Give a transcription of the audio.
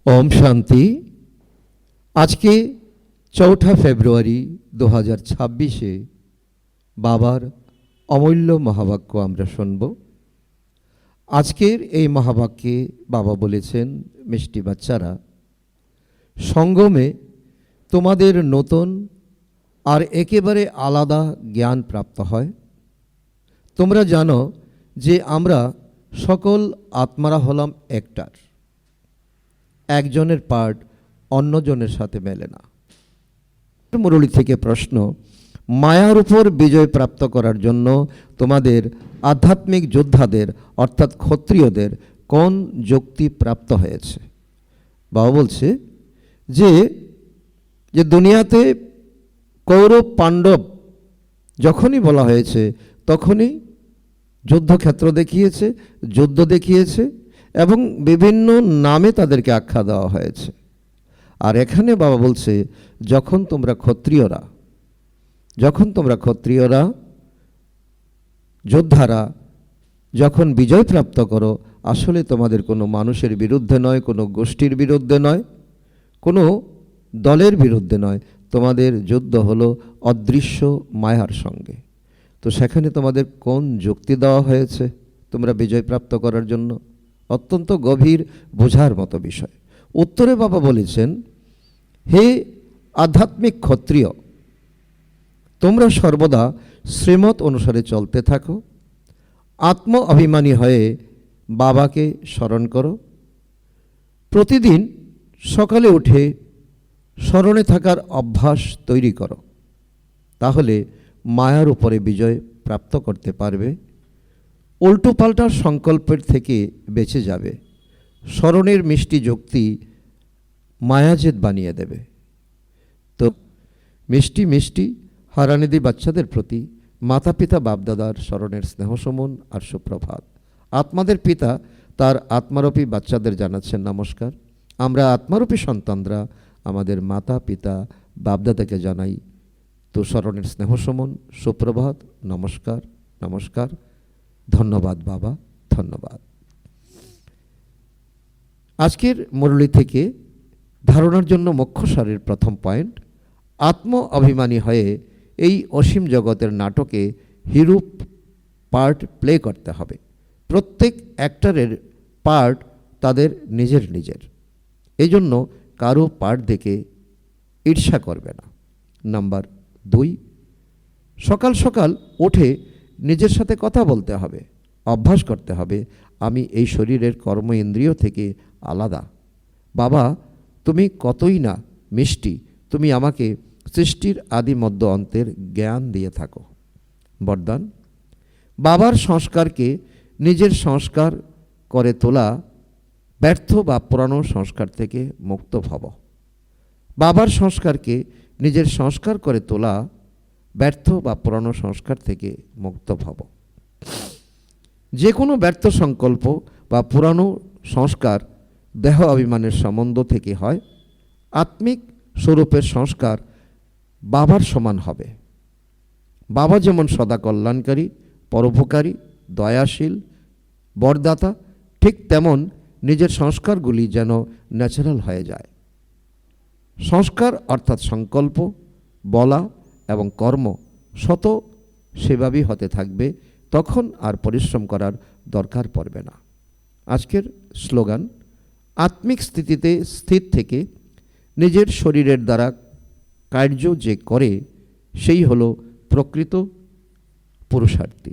ओम शांति। आज के 4 फेब्रुआरी 2026 बाबार अमूल्य महावाक्य आमरा शुनब। आजकेर এই महावाक्ये बाबा বলেছেন, মিষ্টি বাচ্চারা, সঙ্গমে তোমাদের নতুন আর একেবারে আলাদা জ্ঞান প্রাপ্ত হয়। তোমরা জানো যে আমরা সকল আত্মারা হলাম একটার, একজনের পার্ট অন্যজনের সাথে মেলে না। মুরলী থেকে প্রশ্ন, মায়ার উপর বিজয় প্রাপ্ত করার জন্য তোমাদের আধ্যাত্মিক যোদ্ধাদের অর্থাৎ ক্ষত্রিয়দের কোন যুক্তি প্রাপ্ত হয়েছে? বাবা বলছে যে দুনিয়াতে কৌরব পাণ্ডব যখনই বলা হয়েছে তখনই যুদ্ধক্ষেত্র দেখিয়েছে, যুদ্ধ দেখিয়েছে এবং বিভিন্ন নামে তাদেরকে আখ্যা দেওয়া হয়েছে। আর এখানে বাবা বলছে যখন তোমরা ক্ষত্রিয়রা যোদ্ধারা যখন বিজয় প্রাপ্ত করো, আসলে তোমাদের কোনো মানুষের বিরুদ্ধে নয়, কোনো গোষ্ঠীর বিরুদ্ধে নয়, কোনো দলের বিরুদ্ধে নয়, তোমাদের যুদ্ধ হলো অদৃশ্য মায়ার সঙ্গে। তো সেখানে তোমাদের কোন যুক্তি দেওয়া হয়েছে তোমরা বিজয় প্রাপ্ত করার জন্য? অত্যন্ত গভীর বোঝার মতো বিষয়। উত্তরে বাবা বলেছেন, হে আধ্যাত্মিক ক্ষত্রিয়, তোমরা সর্বদা শ্রীমত অনুসারে চলতে থাকো, আত্ম অভিমানী হয়ে বাবাকে স্মরণ করো, প্রতিদিন সকালে উঠে স্মরণে থাকার অভ্যাস তৈরি করো, তাহলে মায়ার উপরে বিজয় প্রাপ্ত করতে পারবে। উল্টো পাল্টা সংকল্পের থেকে বেঁচে যাবে। স্মরণের মিষ্টি যুক্তি মায়াজেদ বানিয়ে দেবে। তো মিষ্টি মিষ্টি হারানিধি বাচ্চাদের প্রতি মাতা পিতা বাপদাদার স্মরণের স্নেহসমন আর সুপ্রভাত। আত্মাদের পিতা তার আত্মারূপী বাচ্চাদের জানাচ্ছেন নমস্কার। আমরা আত্মারূপী সন্তানরা আমাদের মাতা পিতা বাপদাদাকে জানাই তো স্মরণের স্নেহসমন, সুপ্রভাত, নমস্কার নমস্কার, ধন্যবাদ বাবা, ধন্যবাদ। আজকের মুরলী থেকে ধারণার জন্য মুখ্যসারের প্রথম পয়েন্ট, আত্ম অভিমানী হয়ে এই অসীম জগতের নাটকে হিরো পার্ট প্লে করতে হবে। প্রত্যেক অ্যাক্টরের পার্ট তাদের নিজের। এই জন্য কারো পার্ট দেখে ঈর্ষা করবে না। নাম্বার 2, সকাল সকাল উঠে নিজের সাথে কথা বলতে হবে, অভ্যাস করতে হবে, আমি এই শরীরের কর্ম ইন্দ্রিয় থেকে আলাদা। বাবা তুমি কতই না মিষ্টি, তুমি আমাকে সৃষ্টির আদি মধ্য অন্তের জ্ঞান দিয়ে থাকো। বরদান, বাবার সংস্কারকে নিজের সংস্কার করে তোলা ব্যর্থ বা পুরানো সংস্কার থেকে মুক্ত ভব। বাবার সংস্কারকে নিজের সংস্কার করে তোলা ব্যর্থ বা পুরানো সংস্কার থেকে মুক্ত ভব। যে কোনো ব্যর্থ সংকল্প বা পুরানো সংস্কার দেহ অভিমানের সম্বন্ধ থেকে হয়। আত্মিক স্বরূপের সংস্কার বাবার সমান হবে। বাবা যেমন সদা কল্যাণকারী, পরোপকারী, দয়াশীল, বরদাতা, ঠিক তেমন নিজের সংস্কারগুলি যেন ন্যাচারাল হয়ে যায়। সংস্কার অর্থাৎ সংকল্প, বলা এবং কর্ম শত সেভাবেই হতে থাকবে, তখন আর পরিশ্রম করার দরকার পড়বে না। আজকের স্লোগান, আত্মিক স্থিতিতে স্থির থেকে নিজের শরীরের দ্বারা কার্য যে করে সেই হলো প্রকৃত পুরুষার্থী।